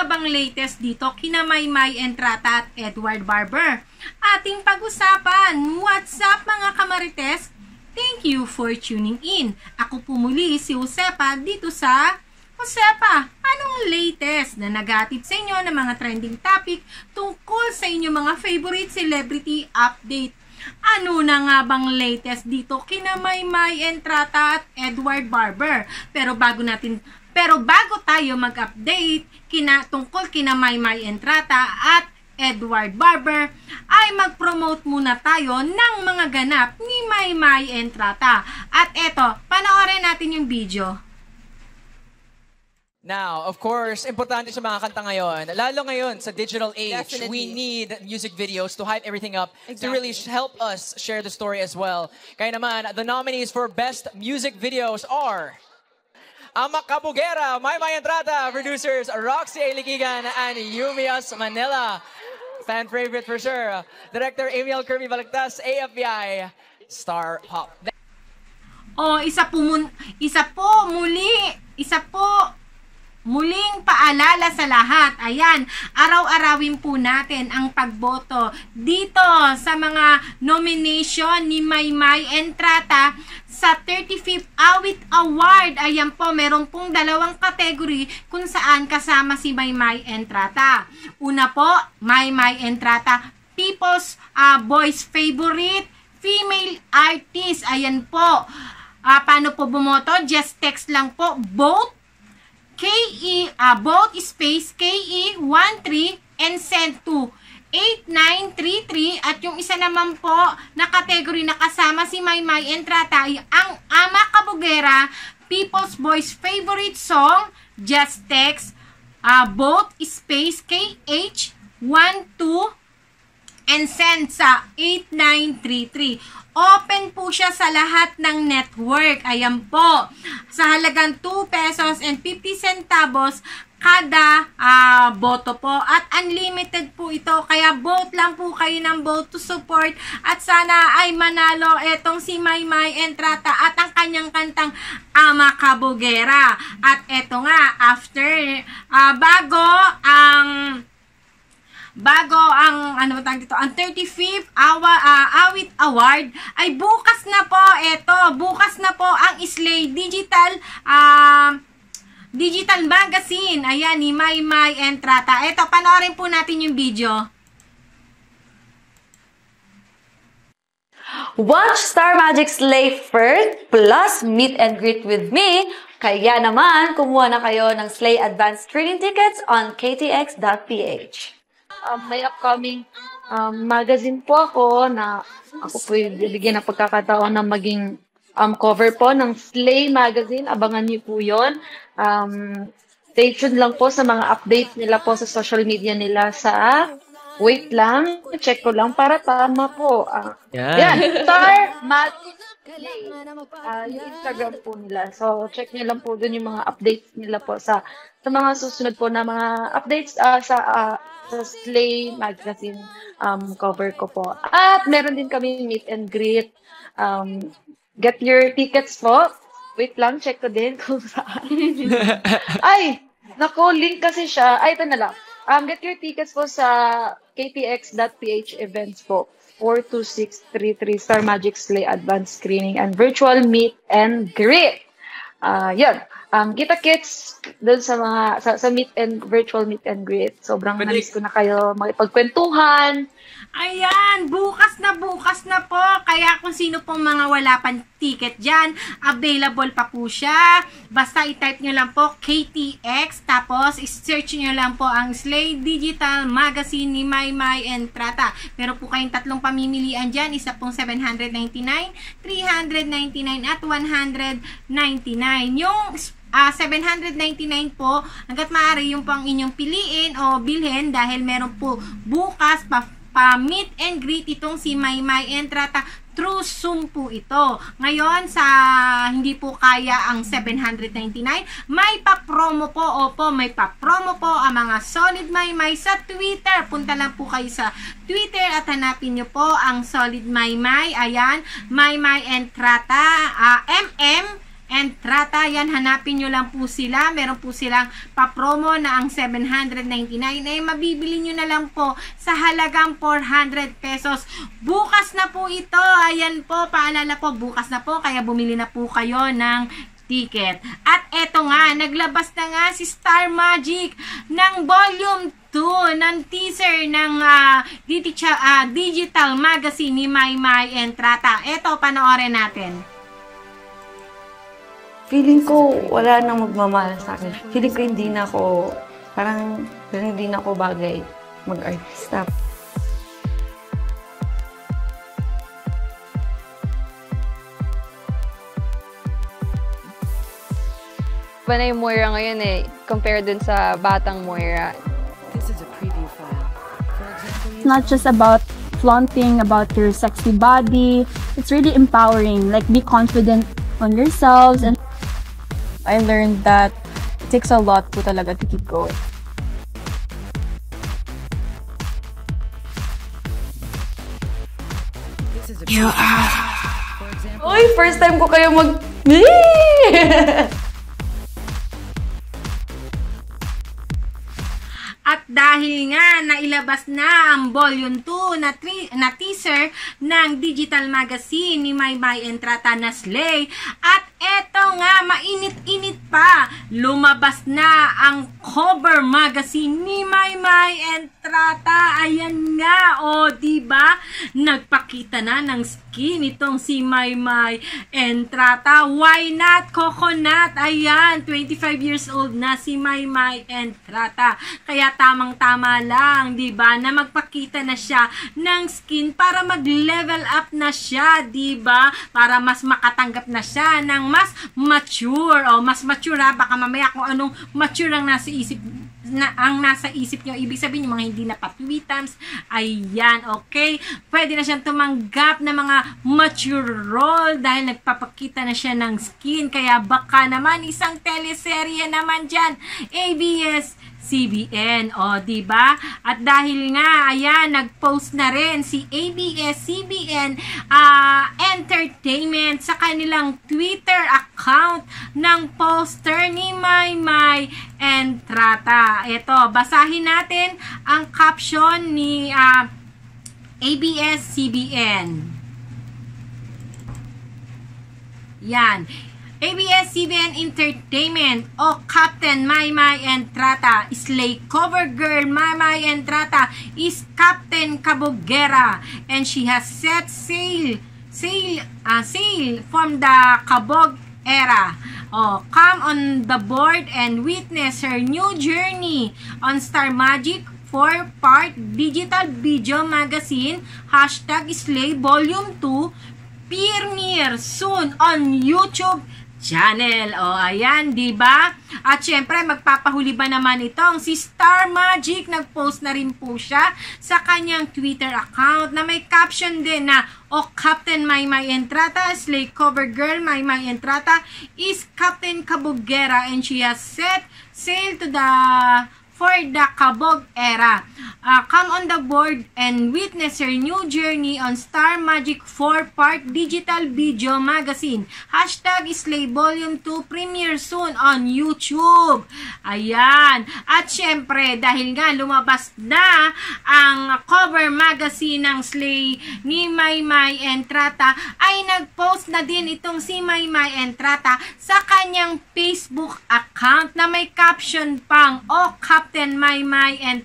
bang latest dito kina Maymay Entrata at Edward Barber? Ating pag-usapan. What's up mga kamarites? Thank you for tuning in. Ako po muli si Josepa dito sa Josepa. Anong latest na nagatid sa inyo ng mga trending topic tungkol sa inyong mga favorite celebrity update? Ano na nga bang latest dito kina Maymay Entrata at Edward Barber? Pero bago tayo mag-update tungkol kina Maymay Entrata at Edward Barber, ay mag-promote muna tayo ng mga ganap ni Maymay Entrata. At eto, panoorin natin yung video. Now, of course, importante sa mga kanta ngayon, lalo ngayon sa digital age, Definitely. we need music videos to hype everything up, to really help us share the story as well. Kaya naman, the nominees for Best Music Videos are Ama Kabugera, Maymay Entrata, producers Roxy Alikigan and Yumias Manila. Fan favorite for sure. Director Emil Kirby Balagtas, AFBI, Star Pop. Oh, isa po muling paalala sa lahat. Ayan, araw-arawin po natin ang pagboto dito sa mga nomination ni Maymay Entrata sa 35th Awit Award. Ayan po, meron pong dalawang category kung saan kasama si Maymay Entrata. Una po, Maymay Entrata, People's Voice Favorite Female Artist. Ayan po. Paano po bumoto? Just text lang po, vote vote space KE13 and send to 8933. At yung isa naman po na category na kasama si Maymay Entrata ay ang Ama Kabugera People's Voice Favorite Song. Just text vote space KH12 and send sa 8933. Open po siya sa lahat ng network. Ayan po. Sa halagang 2 pesos and 50 centavos kada boto po. At unlimited po ito. Kaya vote lang po kayo ng vote to support. At sana ay manalo etong si Maymay Entrata at ang kanyang kantang Ama Kabugera. At eto nga, after, bago ang ang 35th Awit Award ay bukas na po. Bukas na po ang Slay Digital Magazine. Ayan, ni Maymay Entrata. Eto, panoorin po natin yung video. Watch Star Magic Slay first plus meet and greet with me. Kaya naman, kumuha na kayo ng Slay Advanced Screening tickets on ktx.ph. May upcoming magazine po ako na ako po bibigyan ng pagkakataon na maging cover po ng Slay Magazine. Abangan niyo po yun. Stay tuned lang po sa mga updates nila po sa social media nila sa... Wait lang, check ko lang para tama po. Yan, Star Magic Slay. Yung Instagram po nila. So, check niyo lang po dun yung mga updates nila po sa mga susunod po na mga updates sa Slay Magazine cover ko po. At meron din kami meet and greet. Get your tickets po. Wait lang, check ko din kung saan. Ay, naku, link kasi siya. Ay, ito na lang. Get your tickets po sa ktx.ph events po. 42633 Star Magic Slay Advanced Screening and Virtual Meet and Greet. Yun. Kita-kits doon sa mga sa virtual meet and greet. Sobrang namiss ko na kayo makipagkwentuhan. Ayan, bukas na po. Kaya kung sino pong mga wala pang ticket dyan, available pa po siya. Basta i-type nyo lang po KTX, tapos i-search nyo lang po ang Slay Digital Magazine ni Maymay Entrata. Meron po kayong tatlong pamimilian dyan. Isa pong 799, 399 at 199. Yung 799 po, hanggat maaari yung pang inyong piliin o bilhin dahil meron po bukas pa-meet and greet itong si Maymay Entrata through Zoom po ito. Ngayon, sa hindi po kaya ang 799, may pa-promo po. Opo, may pa-promo po ang mga Solid Maymay sa Twitter. Punta lang po kayo sa Twitter at hanapin nyo po ang Solid Maymay. Ayan, Maymay Entrata, Entrata. Yan, hanapin nyo lang po sila. Meron po silang pa-promo na ang 799 ay mabibili nyo na lang po sa halagang 400 pesos. Bukas na po ito. Ayan po, paalala po, bukas na po. Kaya bumili na po kayo ng ticket. At eto nga, naglabas na nga si Star Magic ng Volume 2 ng teaser ng digital magazine ni Maymay Entrata. Eto, panoorin natin. Feeling ko wala nang magmamahal sa akin. Feeling ko hindi na ako, parang hindi na ako bagay mag-artista. Iba na yung Moira ngayon compare dun sa batang Moira. It's not just about flaunting about your sexy body. It's really empowering. Like, be confident on yourselves. And I learned that it takes a lot po talaga to keep going. Uy, first time ko kayo mag... At dahil nga nailabas na ang Volume 2 na teaser ng digital magazine ni Maymay Entrata na Slay, at eto nga, mainit-init pa, lumabas na ang cover magazine ni Maymay Entrata. Ayan nga, o diba? Nagpakita na ng skin itong si Maymay Entrata. Why not? Coconut. Ayan, 25 years old na si Maymay Entrata. Kaya tamang-tama lang, di ba, na magpakita na siya ng skin para mag-level up na siya, di ba? Para mas makatanggap na siya ng mas mature. O, mas mature ha, baka mamaya kung anong mature ang nasa isip nyo, ibig sabihin yung mga hindi na patwitams, ayan, okay? Pwede na siyang tumanggap ng mga mature role dahil nagpapakita na siya ng skin, kaya baka naman isang teleserye naman dyan, ABS-CBN, o diba? At dahil nga, ayan, nag-post na rin si ABS-CBN Entertainment sa kanilang Twitter account ng poster ni Maymay Entrata. Ito, basahin natin ang caption ni ABS-CBN. Yan. ABS-CBN Entertainment o Captain Maymay Entrata, Slay cover girl Maymay Entrata is Captain Kabogera, and she has set sail from the Kabog era. Oh, come on the board and witness her new journey on Star Magic 4-part digital video magazine #Slay Volume 2 premiere soon on YouTube channel. O, ayan, diba? At syempre, magpapahuli ba naman itong si Star Magic? Nag-post na rin po siya sa kanyang Twitter account na may caption din na, o Captain Maymay Entrata, Slay cover girl Maymay Entrata is Captain Kabogera, and she has set sail for the Kabog era. Come on the board and witness her new journey on Star Magic 4-part digital video magazine. #Slay Volume 2 premiere soon on YouTube. Ayan. At syempre, dahil nga lumabas na ang cover magazine ng Slay ni Maymay Entrata, ay nag-post na din itong si Maymay Entrata sa kanyang Facebook account na may caption pang, o Captain Maymay and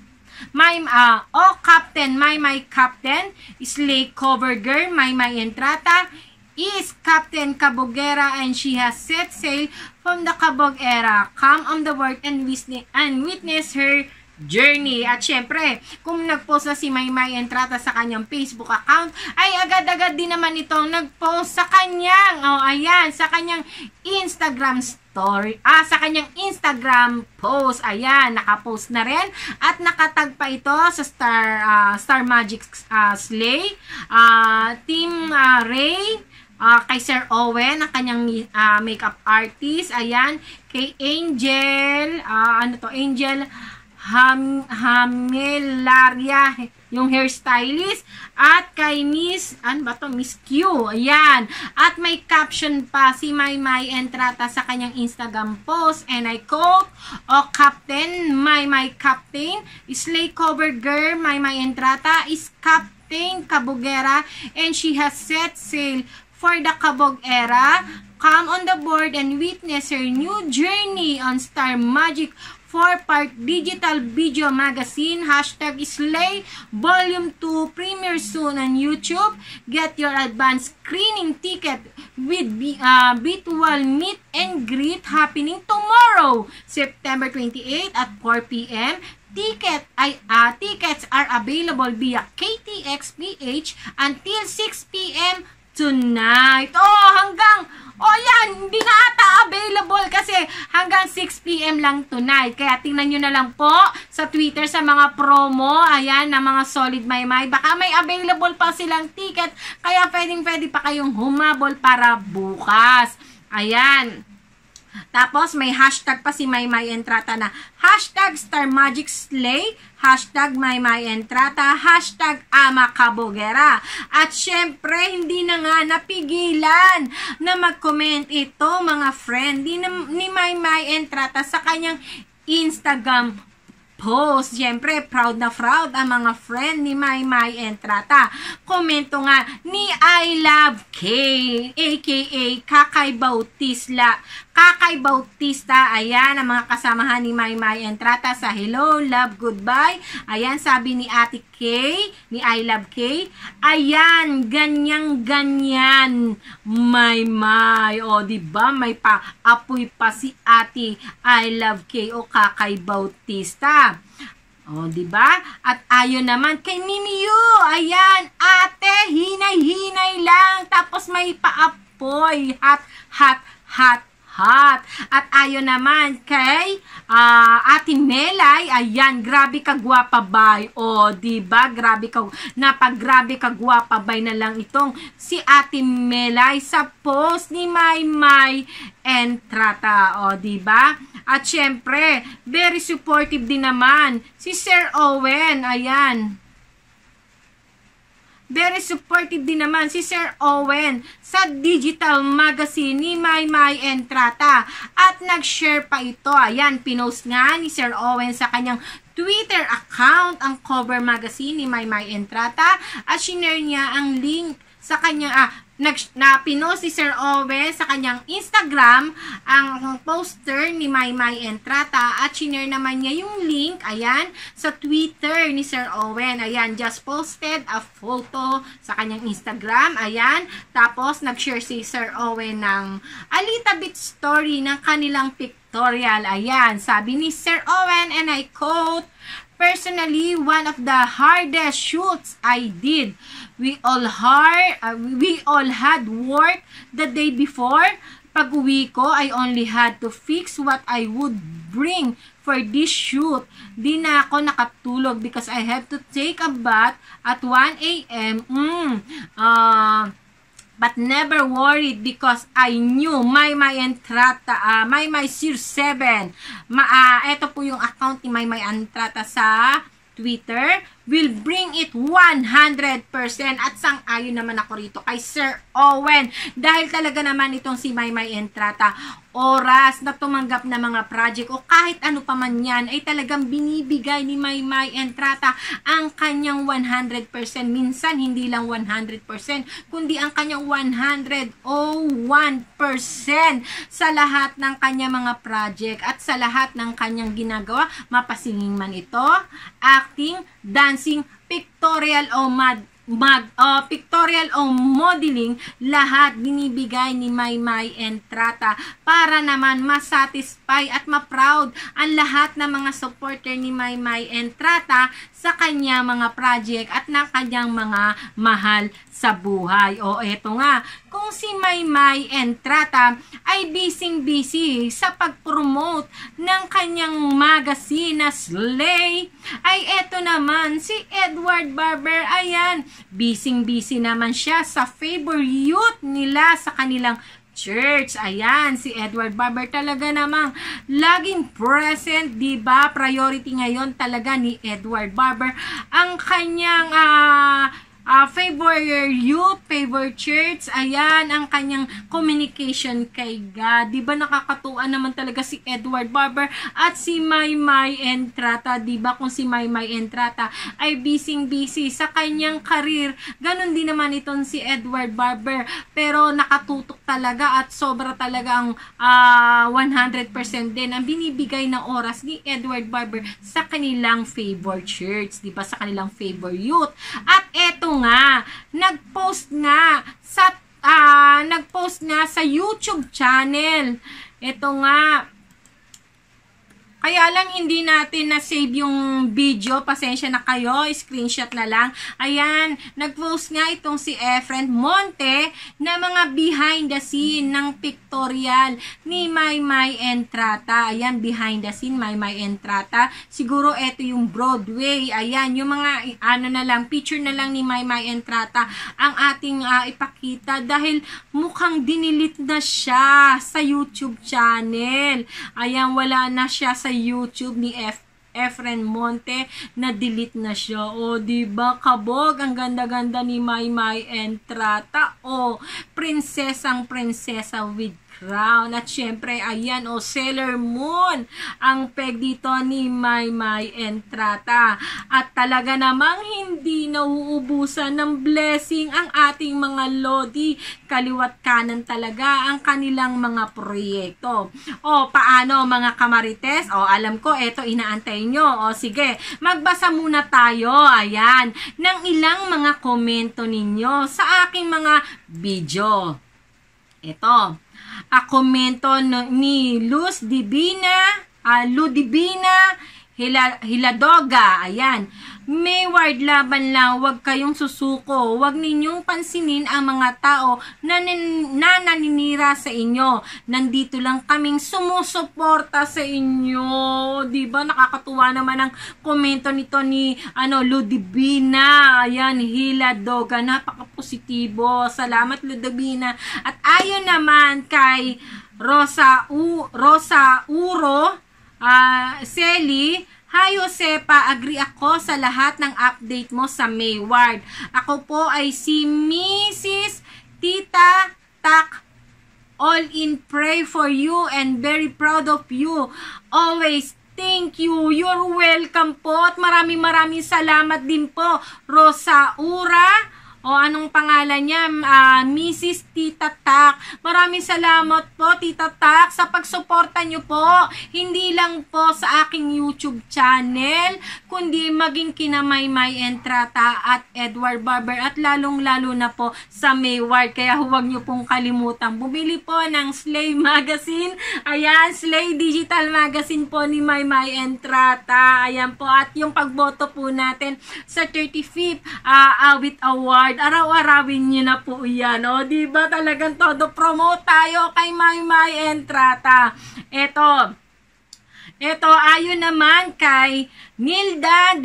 Captain Maymay Captain Slay cover girl Maymay Entrata is Captain Kabogera, and she has set sail from the Kabog era. Come on the board and witness her journey. At syempre, kung nag-post na si Maymay Entrata sa kanyang Facebook account, ay agad-agad din naman itong nag-post sa kanyang, sa kanyang Instagram story, sa kanyang Instagram post. Ayan, naka-post na rin at nakatag pa ito sa Star Magic Slay, Team Ray, kay Sir Owen, ang kanyang makeup artist, ayan, kay Angel, Angel Hamelaria, yung hairstylist, at kay Miss, ano ba to? Miss Q, ayan. At may caption pa si Maymay Entrata sa kanyang Instagram post, and I quote, "O Captain, Maymay Captain, Slay Cover Girl, Maymay Entrata is Captain Kabugera, and she has set sail for the Kabog era. Come on the board and witness her new journey on Star Magic 4-part digital video magazine. #Slay Volume 2 premiere soon on YouTube. Get your advanced screening ticket with virtual meet and greet happening tomorrow, September 28 at 4 p.m. Tickets are available via KTX PH until 6 p.m. tonight." Yan, hindi na ata available kasi hanggang 6 p.m. lang tonight. Kaya tingnan nyo na lang po sa Twitter sa mga promo, ayan, na mga Solid Maymay. Baka may available pa silang ticket, kaya pwede pa kayong humabol para bukas. Ayan. Tapos, may hashtag pa si Maymay Entrata na #StarMagicSlay, #MaymayEntrata, #AmaKabugera. At syempre, hindi na nga napigilan na mag-comment ito, mga friend, ni Maymay Entrata sa kanyang Instagram post. Siyempre, proud na proud ang mga friend ni Maymay Entrata. Komento nga ni I Love K, aka Kakay Bautista, ayan, ang mga kasamahan ni Maymay Entrata sa Hello, Love, Goodbye. Ayan, sabi ni Ate K, ni I Love K, ayan, ganyan, Maymay. O, diba, may pa-apoy pa si Ate I Love K o Kakay Bautista. O, diba? At ayon naman kay Mimiyu, ayan, ate, hinay-hinay lang, tapos may pa-apoy, hot. At ayon naman kay Ate Melay, ayan, grabe kagwapa bay. O, diba? Grabe kagwapa bay na lang itong si Ate Melay sa post ni Maymay Entrata. O, diba? At syempre, very supportive din naman si Sir Owen, ayan. Very supportive din naman si Sir Owen sa digital magazine ni Maymay Entrata. At nag-share pa ito. Ayan, pinost nga ni Sir Owen sa kanyang Twitter account ang cover magazine ni Maymay Entrata. At shinare niya ang link sa kanyang pinost si Sir Owen sa kanyang Instagram ang poster ni Maymay Entrata at shinare naman niya yung link, ayan, sa Twitter ni Sir Owen. Ayan, just posted a photo sa kanyang Instagram, ayan. Tapos, nag-share si Sir Owen ng a little bit story ng kanilang pictorial. Ayan, sabi ni Sir Owen, and I quote, "Personally, one of the hardest shoots I did. We all had work the day before. Pag-uwi ko, I only had to fix what I would bring for this shoot. Di na ako nakatulog because I have to take a bath at 1 a.m. But never worried because I knew Maymay Entrata, Maymay07. Ito po yung account ni Maymay Entrata sa Twitter, will bring it 100%. At sang-ayon naman ako rito kay Sir Owen. Dahil talaga naman itong si Maymay Entrata, oras na tumanggap na mga project o kahit ano pa man yan, ay talagang binibigay ni Maymay Entrata ang kanyang 100%. Minsan, hindi lang 100%, kundi ang kanyang 101% sa lahat ng kanyang mga project at sa lahat ng kanyang ginagawa, mapasinging man ito, acting, dancing, pictorial o pictorial o modeling, lahat binibigay ni Maymay Entrata para naman masatisfy at ma-proud ang lahat ng mga supporter ni Maymay Entrata sa kanya mga project at ng kanyang mga mahal sa buhay. O eto nga, kung si Maymay Entrata ay busy sa pag-promote ng kanyang magazine na Slay, ay eto naman si Edward Barber, ayan, busy naman siya sa favor youth nila sa kanilang Church. Ayan, si Edward Barber talaga namang laging present, di ba? Priority ngayon talaga ni Edward Barber ang kanyang favor youth, favor church, ayan, ang kanyang communication kay God. Diba nakakatuwa naman talaga si Edward Barber at si Maymay Entrata, diba kung si Maymay Entrata ay busy sa kanyang karir, ganun din naman itong si Edward Barber, pero nakatutok talaga at sobra talaga ang 100% din ang binibigay na oras ni Edward Barber sa kanilang favor church, diba, sa kanilang favor youth. At eto nga, nagpost nga sa YouTube channel. Ito nga, kaya lang hindi natin na-save yung video, pasensya na kayo, screenshot na lang. Ayan, nag-post nga itong si Efren Monte na mga behind the scene ng pictorial ni Maymay Entrata. Ayan, behind the scene, Maymay Entrata. Siguro ito yung Broadway. Ayan, yung mga picture na lang ni Maymay Entrata ang ating ipakita dahil mukhang dinilit na siya sa YouTube channel. Ayan, wala na siya sa YouTube ni Efren Monte, na delete na siya. O, diba, kabog, ang ganda-ganda ni Maymay Entrata. O, prinsesang prinsesa with crown. At syempre, ayan, Sailor Moon ang peg dito ni Maymay Entrata. At talaga namang hindi nauubusan ng blessing ang ating mga lodi. Kaliwat kanan talaga ang kanilang mga proyekto. O, paano mga kamarites? O, alam ko, eto inaantay nyo. O, sige, magbasa muna tayo, ayan, ng ilang mga komento ninyo sa aking mga video. Ito, komento ni Ludivina Hiladoga. Ayan. Mayward, laban lang, huwag kayong susuko. Huwag ninyong pansinin ang mga tao na naninira sa inyo. Nandito lang kaming sumusuporta sa inyo. Diba? Nakakatuwa naman ang komento nito ni Ludivina. Ayan, Hiladoga. Napaka-positibo. Salamat, Ludivina. At ayon naman kay Rosa Uro, Sally, hi Josepa, agree ako sa lahat ng update mo sa Mayward. Ako po ay si Mrs. Tita Tak. All in, pray for you and very proud of you. Always, thank you. You're welcome po. At maraming salamat din po, Rosa Ura. O, anong pangalan niya? Mrs. Tita Tak. Maraming salamat po, Tita Tak, sa pagsuporta niyo po. Hindi lang po sa aking YouTube channel, kundi maging kina Maymay Entrata at Edward Barber at lalong-lalo na po sa Mayward. Kaya huwag niyo pong kalimutan bumili po ng Slay Magazine. Ayan, Slay Digital Magazine po ni Maymay Entrata. Ayan po. At yung pagboto po natin sa 35th Awit Award, araw-arawin nyo na po yan. O, diba talagang todo promote tayo kay Maymay Entrata. Ito, ayon naman kay Nilda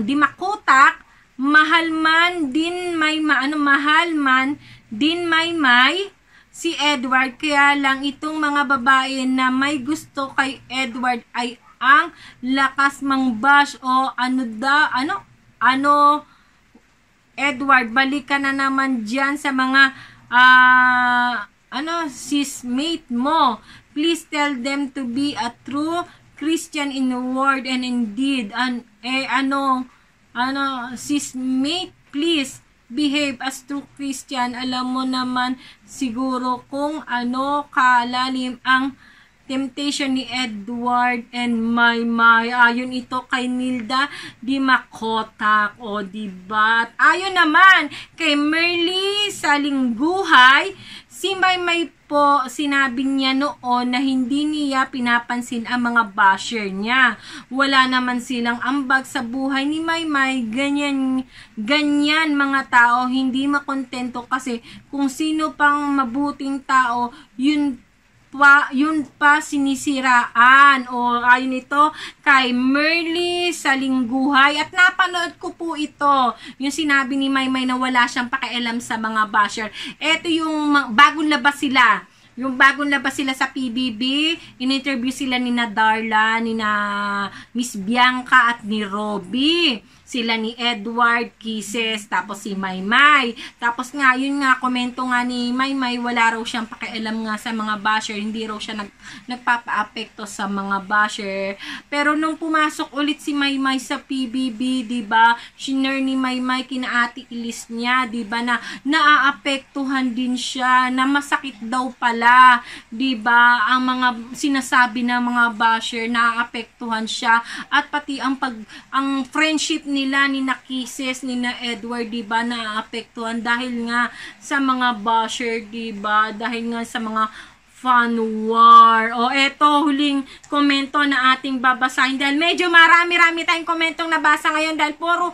Dimakutak, mahal man din Maymay si Edward, kaya lang itong mga babae na may gusto kay Edward ay ang lakas mang bash o Edward, balik ka na naman dyan sa mga sis-mate mo. Please tell them to be a true Christian in word and in deed. Sis-mate, please behave as true Christian. Alam mo naman siguro kung kalalim ang temptation ni Edward and Maymay. Ayon ito kay Nilda Dimakotak. O, diba? Ayon naman kay Merly Salingguhay, si Maymay po, sinabi niya noon na hindi niya pinapansin ang mga basher niya. Wala naman silang ambag sa buhay ni Maymay. Ganyan mga tao, hindi makontento kasi kung sino pang mabuting tao, yun yun pa sinisiraan. O ayun ito kay Merly Salingguhay. At napanood ko po ito, yung sinabi ni Maymay na wala siyang pakialam sa mga basher. Ito yung bagong labas sila. Yung bagong labas sila sa PBB, in-interview sila ni na Darla, ni na Miss Bianca at ni Robby. Sila ni Edward, Kisses, tapos si Maymay. Tapos nga, yun nga, komento nga ni Maymay, wala raw siyang pakialam nga sa mga basher, hindi raw siya nagpapa-apekto sa mga basher. Pero nung pumasok ulit si Maymay sa PBB, diba, shinare ni Maymay kina Ate Ilis niya, diba, na naaapektuhan din siya, na masakit daw pala, diba, ang mga sinasabi ng mga basher, naaapektuhan siya, at pati ang friendship nila ni na Kisses, ni na Edward, diba, naaapektuhan dahil nga sa mga basher, diba, dahil nga sa mga fan war. O eto, huling komento na ating babasahin dahil medyo marami-rami tayong komentong nabasa ngayon dahil puro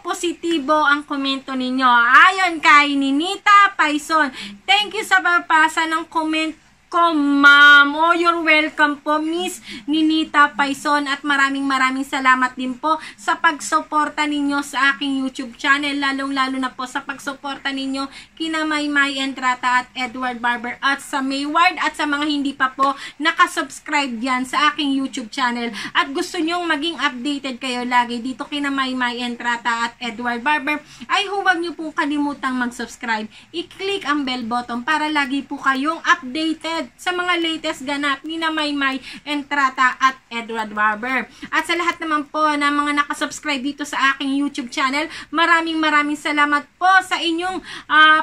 positibo ang komento ninyo. Ayon kay Ninita Paison, thank you sa pagbasa ng comment ko, ma'am. Oh, you're welcome po, Miss Ninita Paison, at maraming salamat din po sa pagsuporta ninyo sa aking YouTube channel, lalong-lalo na po sa pagsuporta ninyo kina Maymay Entrata at Edward Barber at sa Mayward, at sa mga hindi pa po nakasubscribe yan sa aking YouTube channel at gusto nyong maging updated kayo lagi dito kina Maymay Entrata at Edward Barber, ay huwag nyo pong kalimutang mag-subscribe. I-click ang bell button para lagi po kayong updated sa mga latest ganap ni na Maymay Entrata at Edward Barber. At sa lahat naman po na mga nakasubscribe dito sa aking YouTube channel, maraming salamat po sa inyong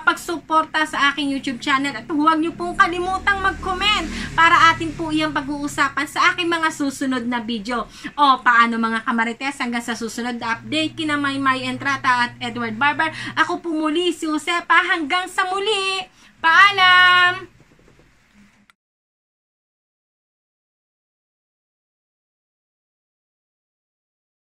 pagsuporta sa aking YouTube channel. At huwag niyo pong kalimutang mag-comment para atin po iyang pag-uusapan sa aking mga susunod na video. O paano mga kamarites, hanggang sa susunod na update kina Maymay Entrata at Edward Barber. Ako po muli si Josepa, hanggang sa muli. Paalam!